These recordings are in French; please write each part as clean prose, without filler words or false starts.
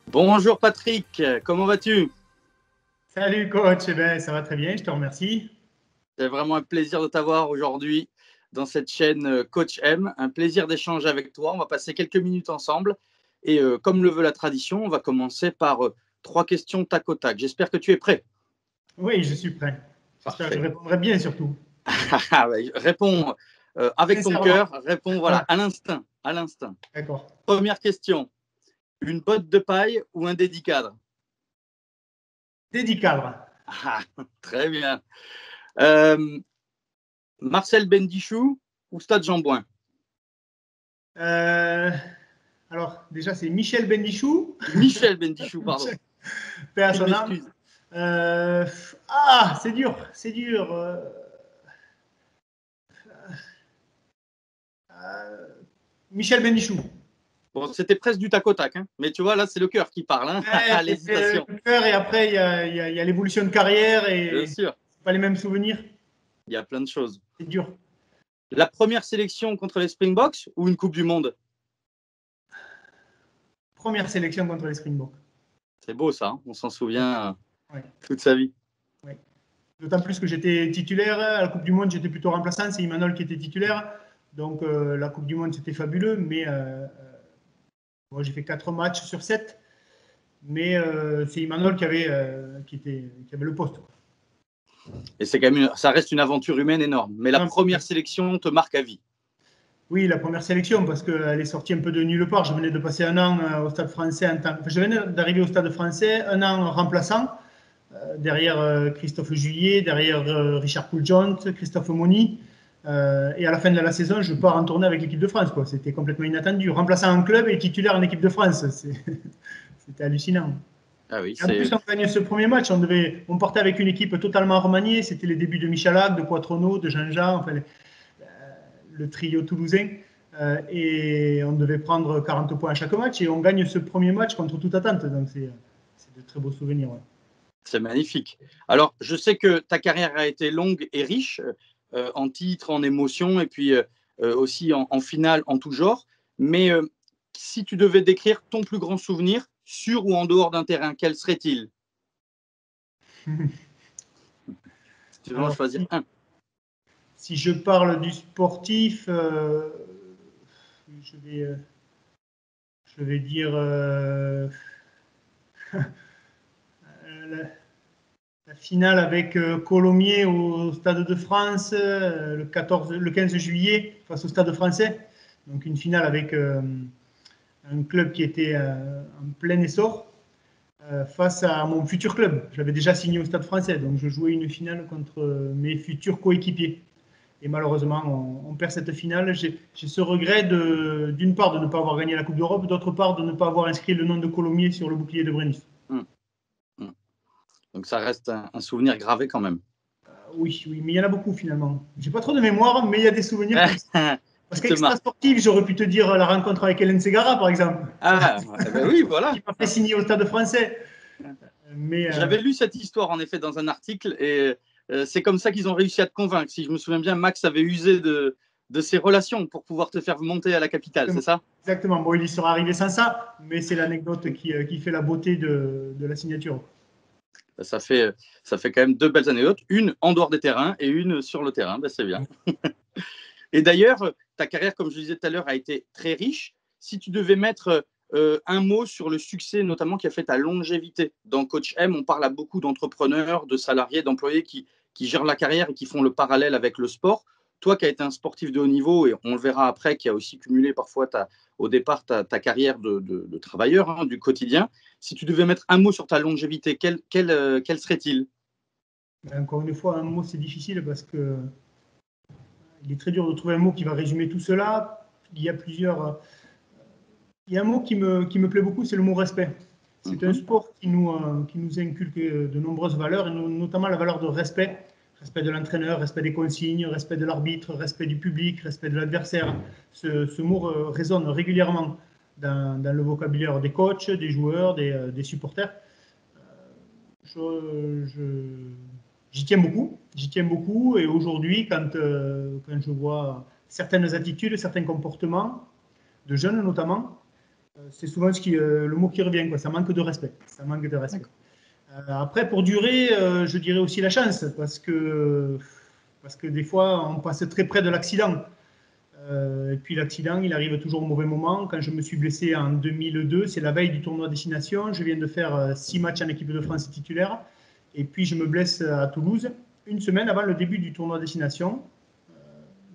Bonjour Patrick, comment vas-tu? Salut coach, ça va très bien, je te remercie. C'est vraiment un plaisir de t'avoir aujourd'hui dans cette chaîne Coach M. Un plaisir d'échanger avec toi. On va passer quelques minutes ensemble. Et comme le veut la tradition, on va commencer par 3 questions tac au tac. J'espère que tu es prêt. Oui, je suis prêt. J'espère que je répondrai bien surtout. Réponds avec ton cœur, réponds voilà, à l'instinct. D'accord. Première question, une botte de paille ou un dédicadre? Dédicadre. Très bien. Marcel Bendichou ou Stade Jean-Bouin? Alors, déjà, c'est Michel Bendichou. Michel Bendichou, pardon. Paix à son âme. C'est dur, c'est dur. Michel Bendichou. Bon, c'était presque du tac au tac, hein. Mais tu vois, là, c'est le cœur qui parle. Hein. L'hésitation. Le cœur, et après, il y a l'évolution de carrière et bien sûr. Pas les mêmes souvenirs. Il y a plein de choses. C'est dur. La première sélection contre les Springboks ou une Coupe du Monde? Première sélection contre les Springboks. C'est beau ça, hein. On s'en souvient toute sa vie. Oui. D'autant plus que j'étais titulaire. À la Coupe du Monde, j'étais plutôt remplaçant. C'est Imanol qui était titulaire. Donc, la Coupe du Monde, c'était fabuleux. Mais moi, j'ai fait 4 matchs sur 7. Mais c'est Imanol qui avait le poste. Et c'est quand même ça reste une aventure humaine énorme. Mais la première sélection te marque à vie. Oui, la première sélection, parce qu'elle est sortie un peu de nulle part. Je venais de passer un an au Stade français. Je venais d'arriver au Stade français, un an remplaçant. Derrière Christophe Juillet, derrière Richard Pouljont, Christophe Moni. Et à la fin de la saison, je pars en tournée avec l'équipe de France. C'était complètement inattendu. Remplaçant en club et titulaire en équipe de France. C'était hallucinant. Ah oui, en plus, on gagne ce premier match. On partait avec une équipe totalement remaniée. C'était les débuts de Michalak, de Poitronneau, de Jean-Jean, enfin, le trio toulousain. Et on devait prendre 40 points à chaque match. Et on gagne ce premier match contre toute attente. Donc, c'est de très beaux souvenirs. Ouais. C'est magnifique. Alors, je sais que ta carrière a été longue et riche, en titres, en émotions, et puis aussi en finale, en tout genre. Mais si tu devais décrire ton plus grand souvenir, sur ou en dehors d'un terrain, quel serait-il? Si tu veux en choisir un. Si je parle du sportif, je vais dire la finale avec Colomiers au Stade de France le 15 juillet face au Stade français. Donc une finale avec un club qui était en plein essor face à mon futur club. J'avais déjà signé au Stade français, donc je jouais une finale contre mes futurs coéquipiers. Et malheureusement, on perd cette finale. J'ai ce regret d'une part de ne pas avoir gagné la Coupe d'Europe, d'autre part de ne pas avoir inscrit le nom de Colomiers sur le bouclier de Brennus. Donc ça reste un souvenir gravé quand même. Oui, mais il y en a beaucoup finalement. J'ai pas trop de mémoire, mais il y a des souvenirs comme ça. Parce qu'extra sportif, j'aurais pu te dire la rencontre avec Hélène Ségara, par exemple. Oui, voilà. Qui m'a fait signer au Stade français. J'avais lu cette histoire en effet dans un article et c'est comme ça qu'ils ont réussi à te convaincre. Si je me souviens bien, Max avait usé de ses relations pour pouvoir te faire monter à la capitale, c'est ça? Exactement. Bon, il y sera arrivé sans ça, mais c'est l'anecdote qui fait la beauté de la signature. Ça fait quand même 2 belles anecdotes, une en dehors des terrains et une sur le terrain, c'est bien. Et d'ailleurs, ta carrière, comme je le disais tout à l'heure, a été très riche. Si tu devais mettre un mot sur le succès, notamment qui a fait ta longévité. Dans Coach M, on parle à beaucoup d'entrepreneurs, de salariés, d'employés qui gèrent la carrière et qui font le parallèle avec le sport. Toi qui as été un sportif de haut niveau, et on le verra après, qui a aussi cumulé parfois au départ ta carrière de travailleur, hein, du quotidien, si tu devais mettre un mot sur ta longévité, quel serait-il? Encore une fois, un mot, c'est difficile parce que il est très dur de trouver un mot qui va résumer tout cela. Il y a un mot qui me plaît beaucoup, c'est le mot respect. C'est un sport qui nous inculque de nombreuses valeurs, et notamment la valeur de respect. Respect de l'entraîneur, respect des consignes, respect de l'arbitre, respect du public, respect de l'adversaire. Ce mot résonne régulièrement dans le vocabulaire des coachs, des joueurs, des supporters. Je j'y tiens beaucoup. Et aujourd'hui, quand je vois certaines attitudes, certains comportements, de jeunes notamment, c'est souvent le mot qui revient, quoi. Ça manque de respect. Ça manque de respect. Après, pour durer, je dirais aussi la chance, parce que des fois, on passe très près de l'accident. Et puis l'accident, il arrive toujours au mauvais moment. Quand je me suis blessé en 2002, c'est la veille du tournoi Destination. Je viens de faire 6 matchs en équipe de France titulaire. Et puis je me blesse à Toulouse, une semaine avant le début du tournoi Destination.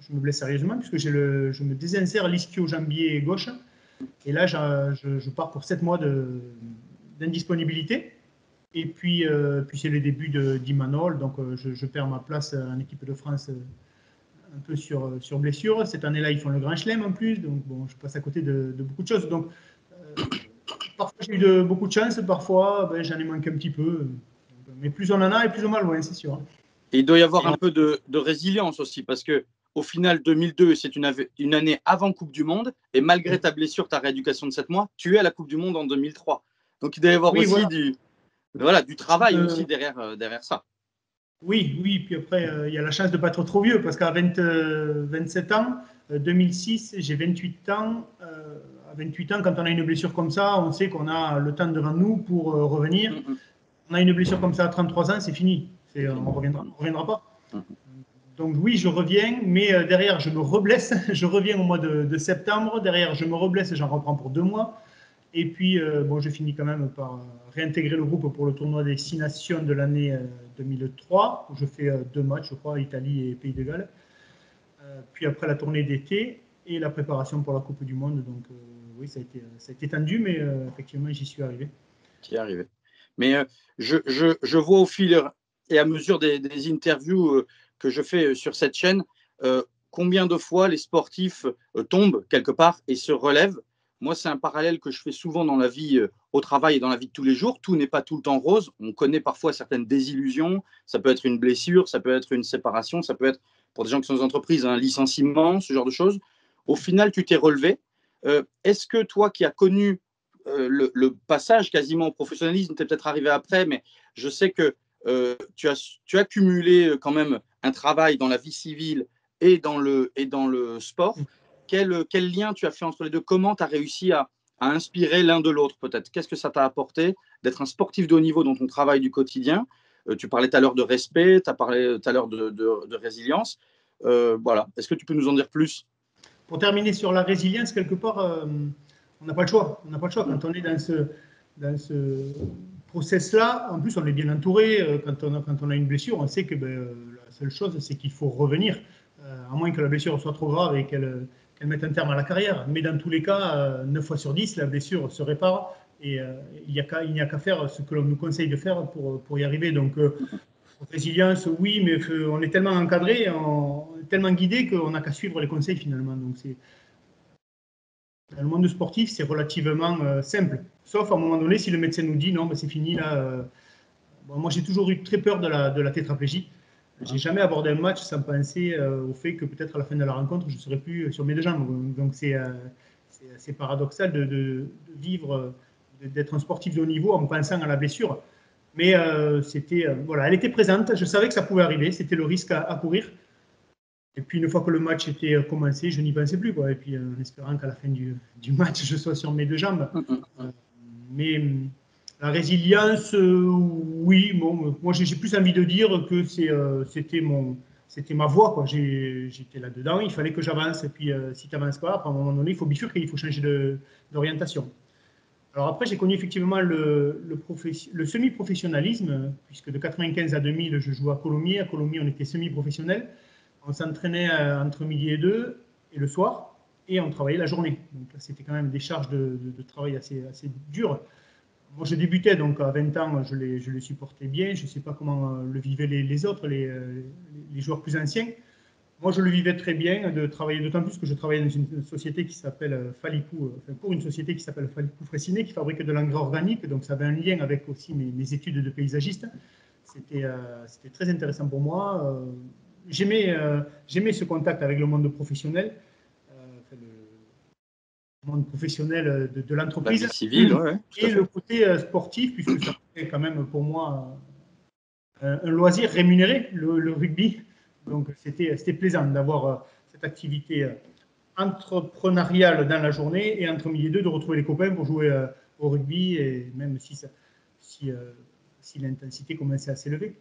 Je me blesse sérieusement, puisque je me désinsère l'ischio-jambier gauche. Et là, je pars pour 7 mois d'inddisponibilité. Et puis c'est le début d'Imanol. Donc je perds ma place en équipe de France un peu sur blessure. Cette année-là, ils font le Grand Chelem en plus, donc bon, je passe à côté de beaucoup de choses. Donc, parfois, j'ai eu beaucoup de chance, parfois, j'en ai manqué un petit peu. Mais plus on en a, et plus on va loin, c'est sûr. Et il doit y avoir un peu de résilience aussi, parce que au final, 2002, c'est une année avant Coupe du Monde, et malgré ta blessure, ta rééducation de 7 mois, tu es à la Coupe du Monde en 2003. Donc, il doit y avoir aussi du travail aussi derrière ça. Oui, puis après, il y a la chance de ne pas être trop vieux, parce qu'à 27 ans, 2006, j'ai 28 ans. À 28 ans, quand on a une blessure comme ça, on sait qu'on a le temps devant nous pour revenir. On a une blessure comme ça à 33 ans, c'est fini. On ne reviendra pas. Donc oui, je reviens, mais derrière, je me reblesse. Je reviens au mois de septembre. Derrière, je me reblesse, j'en reprends pour 2 mois. Et puis, je finis quand même par réintégrer le groupe pour le tournoi des 6 nations de l'année 2003, où je fais 2 matchs, je crois, Italie et Pays de Galles. Puis après la tournée d'été et la préparation pour la Coupe du Monde. Donc oui, ça a été tendu, mais effectivement, j'y suis arrivé. Tu y es arrivé. Mais je vois au fil et à mesure des interviews que je fais sur cette chaîne, combien de fois les sportifs tombent quelque part et se relèvent. Moi, c'est un parallèle que je fais souvent dans la vie au travail et dans la vie de tous les jours. Tout n'est pas tout le temps rose. On connaît parfois certaines désillusions. Ça peut être une blessure, ça peut être une séparation, ça peut être, pour des gens qui sont dans les entreprises, un licenciement, ce genre de choses. Au final, tu t'es relevé. Est-ce que toi qui as connu le passage quasiment au professionnalisme, tu es peut-être arrivé après, mais je sais que tu as cumulé quand même un travail dans la vie civile et dans le sport. Quel lien tu as fait entre les deux? Comment tu as réussi à inspirer l'un de l'autre peut-être? Qu'est-ce que ça t'a apporté d'être un sportif de haut niveau dans ton travail du quotidien? Tu parlais tout à l'heure de respect, tu as parlé tout à l'heure de résilience. Voilà. Est-ce que tu peux nous en dire plus? Pour terminer sur la résilience, quelque part, on n'a pas le choix. On n'a pas le choix. Quand on est dans ce process-là, en plus, on est bien entouré. Quand on a une blessure, on sait que la seule chose, c'est qu'il faut revenir, à moins que la blessure soit trop grave et qu'elle mette un terme à la carrière. Mais dans tous les cas, 9 fois sur 10, la blessure se répare et il n'y a qu'à faire ce que l'on nous conseille de faire pour y arriver. Donc, résilience, oui, mais on est tellement encadré, tellement guidé qu'on n'a qu'à suivre les conseils finalement. Donc, dans le monde sportif, c'est relativement simple. Sauf à un moment donné, si le médecin nous dit non, c'est fini là. Bon, moi, j'ai toujours eu très peur de la tétraplégie. J'ai jamais abordé un match sans penser au fait que peut-être à la fin de la rencontre, je ne serais plus sur mes 2 jambes. Donc c'est assez paradoxal de vivre, d'être un sportif de haut niveau en pensant à la blessure. Mais voilà, elle était présente. Je savais que ça pouvait arriver. C'était le risque à courir. Et puis une fois que le match était commencé, je n'y pensais plus, quoi. Et puis en espérant qu'à la fin du match, je sois sur mes 2 jambes. Mais la résilience, oui. Bon, moi, j'ai plus envie de dire que c'était ma voie, quoi. J'étais là-dedans. Il fallait que j'avance. Et puis si tu n'avances pas, à un moment donné, il faut bifurquer, il faut changer d'orientation. Alors après, j'ai connu effectivement le semi-professionnalisme, puisque de 95 à 2000, je jouais à Colomiers. À Colomiers, on était semi-professionnel. On s'entraînait entre midi et 2 et le soir, et on travaillait la journée. Donc là, c'était quand même des charges de travail assez dures. Moi, je débutais, donc à 20 ans, je les supportais bien. Je ne sais pas comment le vivaient les autres, les joueurs plus anciens. Moi, je le vivais très bien de travailler, d'autant plus que je travaillais dans une société qui s'appelle Falipou, pour une société qui s'appelle Falipou Fraissinet, qui fabrique de l'engrais organique. Donc, ça avait un lien avec aussi mes études de paysagiste. C'était très intéressant pour moi. J'aimais ce contact avec le monde professionnel, le monde professionnel de l'entreprise. La vie civile, ouais, et le côté sportif, puisque ça fait quand même pour moi un loisir rémunéré, le rugby. Donc, c'était plaisant d'avoir cette activité entrepreneuriale dans la journée et entre midi et deux de retrouver les copains pour jouer au rugby, et même si l'intensité commençait à s'élever.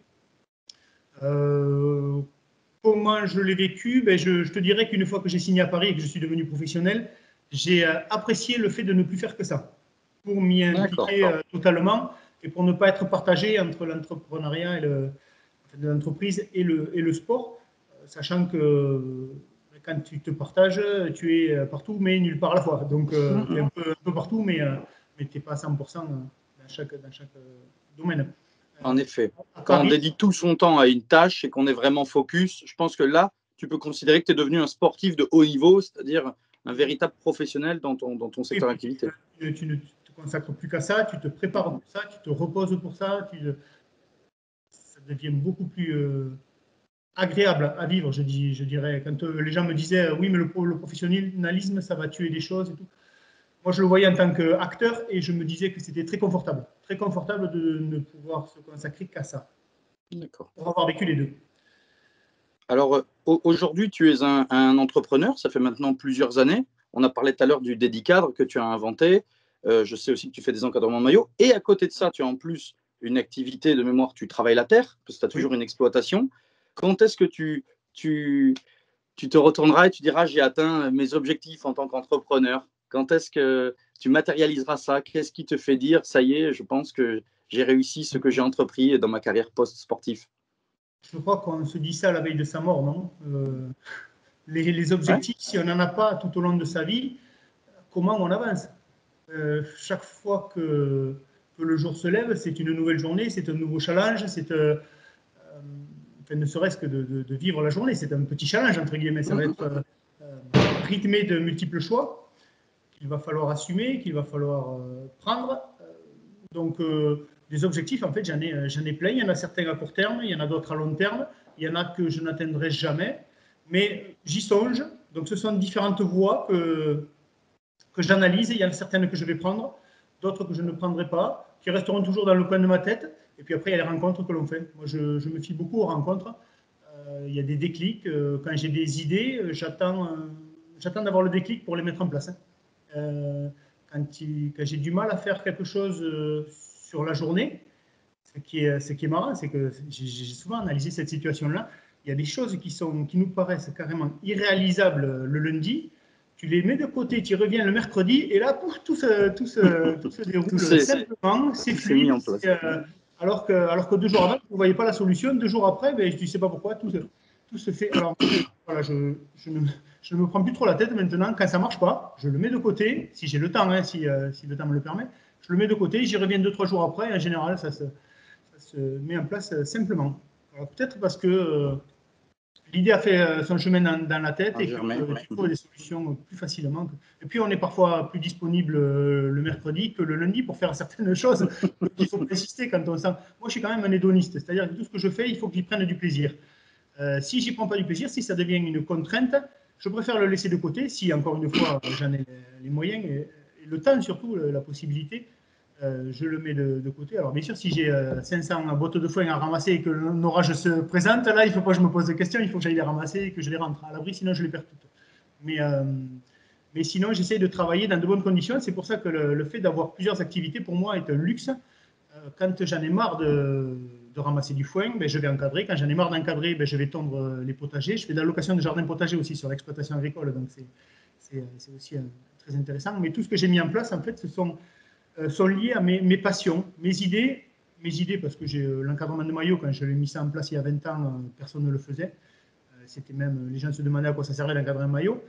Comment je l'ai vécu? Je te dirais qu'une fois que j'ai signé à Paris et que je suis devenu professionnel, j'ai apprécié le fait de ne plus faire que ça, pour m'y impliquer totalement et pour ne pas être partagé entre l'entrepreneuriat et de l'entreprise et le sport, sachant que quand tu te partages, tu es partout mais nulle part à la fois. Donc tu es un peu partout, mais tu n'es pas à 100% dans chaque domaine. En effet, À quand on Paris, dédie tout son temps à une tâche et qu'on est vraiment focus, je pense que là, tu peux considérer que tu es devenu un sportif de haut niveau, c'est-à-dire un véritable professionnel dans ton secteur d'activité. tu ne te consacres plus qu'à ça, tu te prépares pour ça, tu te reposes pour ça, ça devient beaucoup plus agréable à vivre, je dirais. Quand les gens me disaient oui, mais le professionnalisme, ça va tuer des choses et tout. Moi, je le voyais en tant qu'acteur et je me disais que c'était très confortable de ne pouvoir se consacrer qu'à ça. D'accord. Pour avoir vécu les deux. Alors, aujourd'hui, tu es un entrepreneur, ça fait maintenant plusieurs années. On a parlé tout à l'heure du dédicadre que tu as inventé. Je sais aussi que tu fais des encadrements de maillots. Et à côté de ça, tu as en plus une activité de mémoire, tu travailles la terre, parce que tu as toujours une exploitation. Quand est-ce que tu te retourneras et tu diras, j'ai atteint mes objectifs en tant qu'entrepreneur? Quand est-ce que tu matérialiseras ça? Qu'est-ce qui te fait dire, ça y est, je pense que j'ai réussi ce que j'ai entrepris dans ma carrière post-sportive? Je crois qu'on se dit ça à la veille de sa mort, non? Les objectifs, si on n'en a pas tout au long de sa vie, comment on avance? Chaque fois que le jour se lève, c'est une nouvelle journée, c'est un nouveau challenge, ne serait-ce que de vivre la journée, c'est un petit challenge, entre guillemets. Ça va être rythmé de multiples choix qu'il va falloir assumer, qu'il va falloir prendre. Donc, des objectifs, en fait, j'en ai plein. Il y en a certains à court terme, il y en a d'autres à long terme. Il y en a que je n'atteindrai jamais, mais j'y songe. Donc, ce sont différentes voies que j'analyse. Il y en a certaines que je vais prendre, d'autres que je ne prendrai pas, qui resteront toujours dans le coin de ma tête. Et puis après, il y a les rencontres que l'on fait. Moi, je me fie beaucoup aux rencontres. Il y a des déclics. Quand j'ai des idées, j'attends d'avoir le déclic pour les mettre en place. Quand j'ai du mal à faire quelque chose sur la journée, ce qui est marrant, c'est que j'ai souvent analysé cette situation-là. Il y a des choses qui nous paraissent carrément irréalisables le lundi. Tu les mets de côté, tu reviens le mercredi, et là, pouf, tout se déroule simplement, c'est fluide. Alors que 2 jours avant, vous ne voyez pas la solution. 2 jours après, ben, je ne sais pas pourquoi, tout se fait. Alors, voilà, je ne me prends plus trop la tête maintenant. Quand ça ne marche pas, je le mets de côté, si j'ai le temps, hein, si le temps me le permet. Je le mets de côté, j'y reviens 2-3 jours après. En général, ça se met en place simplement. Peut-être parce que l'idée a fait son chemin dans la tête et que tu trouves des solutions plus facilement. Et puis, on est parfois plus disponible le mercredi que le lundi pour faire certaines choses. Donc, il faut insister quand on sent. Moi, je suis quand même un hédoniste, c'est-à-dire que tout ce que je fais, il faut que j'y prenne du plaisir. Si j'y prends pas du plaisir, si ça devient une contrainte, je préfère le laisser de côté. Si, encore une fois, j'en ai les moyens et le temps, surtout, la possibilité, je le mets de côté. Alors, bien sûr, si j'ai 500 bottes de foin à ramasser et que l'orage se présente, là, il ne faut pas que je me pose de questions, il faut que j'aille les ramasser et que je les rentre à l'abri, sinon je les perds toutes. Mais sinon, j'essaie de travailler dans de bonnes conditions. C'est pour ça que le fait d'avoir plusieurs activités, pour moi, est un luxe. Quand j'en ai marre de ramasser du foin, ben, je vais encadrer. Quand j'en ai marre d'encadrer, ben, je vais tondre les potagers. Je fais de la location de jardin potager aussi sur l'exploitation agricole, donc c'est aussi très intéressant. Mais tout ce que j'ai mis en place, en fait, sont liés à mes passions, mes idées, parce que j'ai l'encadrement de maillots, quand je l'ai mis ça en place il y a 20 ans, personne ne le faisait. C'était même, les gens se demandaient à quoi ça servait d'encadrer un maillot.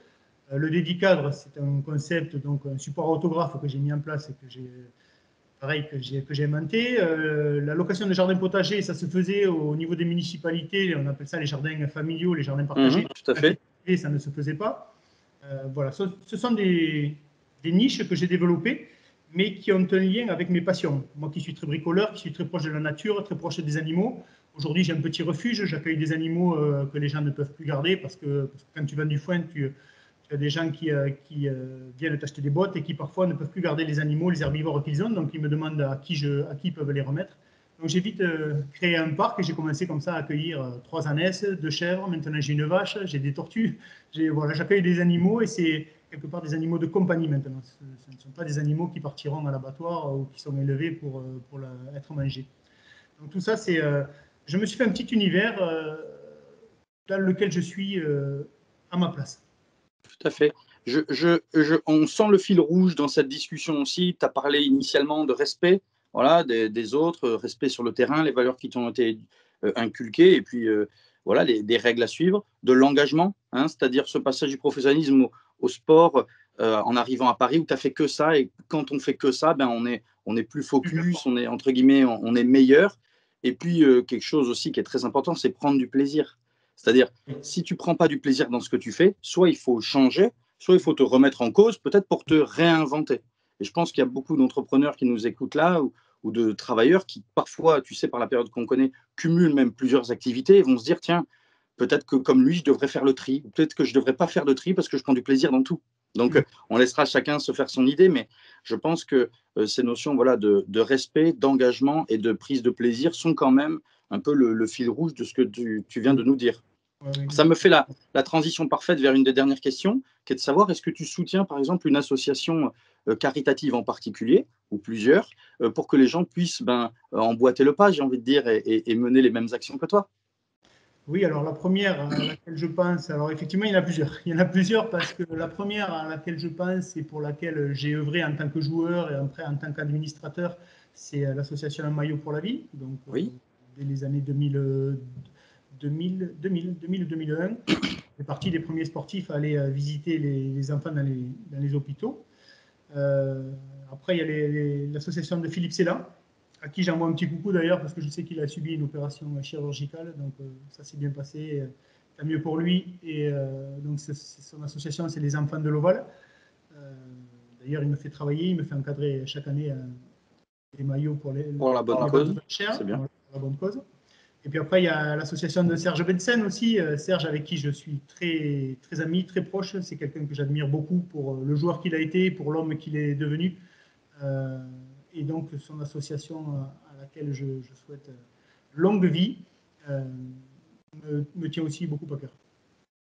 Le dédicadre, c'est un concept, donc un support autographe que j'ai mis en place et que j'ai inventé. La location de jardins potagers, ça se faisait au niveau des municipalités, on appelle ça les jardins familiaux, les jardins partagés. Tout à fait. Et ça ne se faisait pas. Voilà, ce sont des niches que j'ai développées, mais qui ont un lien avec mes passions. Moi qui suis très bricoleur, qui suis très proche de la nature, très proche des animaux. Aujourd'hui, j'ai un petit refuge, j'accueille des animaux que les gens ne peuvent plus garder parce que quand tu vends du foin, tu as des gens qui viennent t'acheter des bottes et qui parfois ne peuvent plus garder les animaux, les herbivores qu'ils ont, donc ils me demandent à qui ils peuvent les remettre. Donc j'ai vite créé un parc et j'ai commencé comme ça à accueillir 3 ânesses, 2 chèvres. Maintenant j'ai une vache, j'ai des tortues. Voilà, j'accueille des animaux et c'est quelque part des animaux de compagnie maintenant. Ce ne sont pas des animaux qui partiront à l'abattoir ou qui sont élevés pour être mangés. Donc tout ça, c'est, je me suis fait un petit univers dans lequel je suis à ma place. Tout à fait. On sent le fil rouge dans cette discussion aussi. Tu as parlé initialement de respect, voilà, des autres, respect sur le terrain, les valeurs qui t'ont été inculquées, et puis voilà, des règles à suivre, de l'engagement, hein, c'est-à-dire ce passage du professionnalisme au sport en arrivant à Paris où tu as fait que ça, et quand on fait que ça, ben, on est plus focus, on est entre guillemets, on est meilleur. Et puis quelque chose aussi qui est très important, c'est prendre du plaisir. C'est-à-dire, si tu ne prends pas du plaisir dans ce que tu fais, soit il faut changer, soit il faut te remettre en cause, peut-être pour te réinventer. Et je pense qu'il y a beaucoup d'entrepreneurs qui nous écoutent là, ou de travailleurs qui, parfois, tu sais, par la période qu'on connaît, cumulent même plusieurs activités et vont se dire, tiens, peut-être que comme lui, je devrais faire le tri, ou peut-être que je ne devrais pas faire de tri parce que je prends du plaisir dans tout. Donc, on laissera chacun se faire son idée, mais je pense que ces notions, voilà, de respect, d'engagement et de prise de plaisir sont quand même un peu le fil rouge de ce que tu viens de nous dire. Ça me fait la transition parfaite vers une des dernières questions, qui est de savoir, est-ce que tu soutiens par exemple une association caritative en particulier, ou plusieurs, pour que les gens puissent emboîter le pas, j'ai envie de dire, et mener les mêmes actions que toi? Oui, alors la première à laquelle je pense, alors effectivement, il y en a plusieurs. Il y en a plusieurs parce que la première à laquelle je pense et pour laquelle j'ai œuvré en tant que joueur et après en tant qu'administrateur, c'est l'association Un maillot pour la vie. Donc, Oui. dès les années 2000-2001, j'ai partie des premiers sportifs à aller visiter les enfants dans les hôpitaux. Après, il y a l'association de Philippe Sella, à qui j'envoie un petit coucou d'ailleurs, parce que je sais qu'il a subi une opération chirurgicale, donc ça s'est bien passé, tant mieux pour lui. Et donc, son association, c'est les Enfants de l'Oval. D'ailleurs, il me fait travailler, il me fait encadrer chaque année des maillots Pour la bonne cause, c'est bien. pour la bonne cause. Et puis après, il y a l'association de Serge Bensen aussi. Serge, avec qui je suis très, très ami, très proche. C'est quelqu'un que j'admire beaucoup pour le joueur qu'il a été, pour l'homme qu'il est devenu. Et donc, son association à laquelle je souhaite longue vie me tient aussi beaucoup à cœur.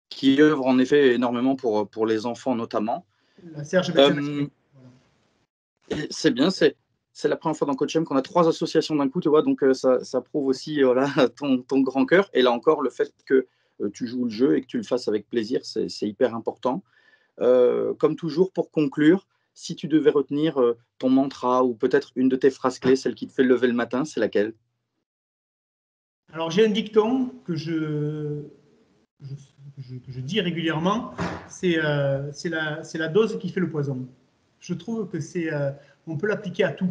Qui œuvre en effet énormément pour les enfants notamment. La Serge Bensen. C'est bien, c'est la première fois dans Coach M qu'on a 3 associations d'un coup, tu vois, donc ça prouve aussi voilà, ton grand cœur. Et là encore, le fait que tu joues le jeu et que tu le fasses avec plaisir, c'est hyper important. Comme toujours, pour conclure, si tu devais retenir ton mantra ou peut-être une de tes phrases clés, celle qui te fait lever le matin, c'est laquelle? Alors, j'ai un dicton que je dis régulièrement, c'est la dose qui fait le poison. Je trouve que on peut l'appliquer à tout.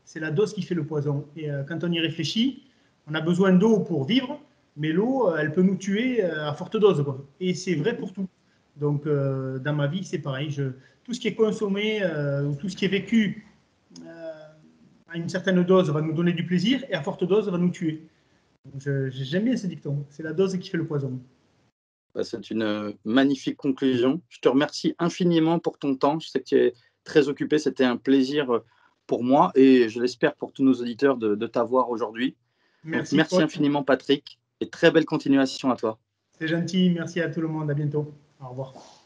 C'est la dose qui fait le poison. Et quand on y réfléchit, on a besoin d'eau pour vivre, mais l'eau, elle peut nous tuer à forte dose, quoi. Et c'est vrai pour tout. Donc, dans ma vie, c'est pareil. Tout ce qui est consommé, ou tout ce qui est vécu à une certaine dose va nous donner du plaisir, et à forte dose va nous tuer. J'aime bien ce dicton. C'est la dose qui fait le poison. C'est une magnifique conclusion. Je te remercie infiniment pour ton temps. Je sais que tu es très occupé. C'était un plaisir pour moi et je l'espère pour tous nos auditeurs de t'avoir aujourd'hui. Merci infiniment, Patrick, et très belle continuation à toi. C'est gentil. Merci à tout le monde. À bientôt. Au revoir.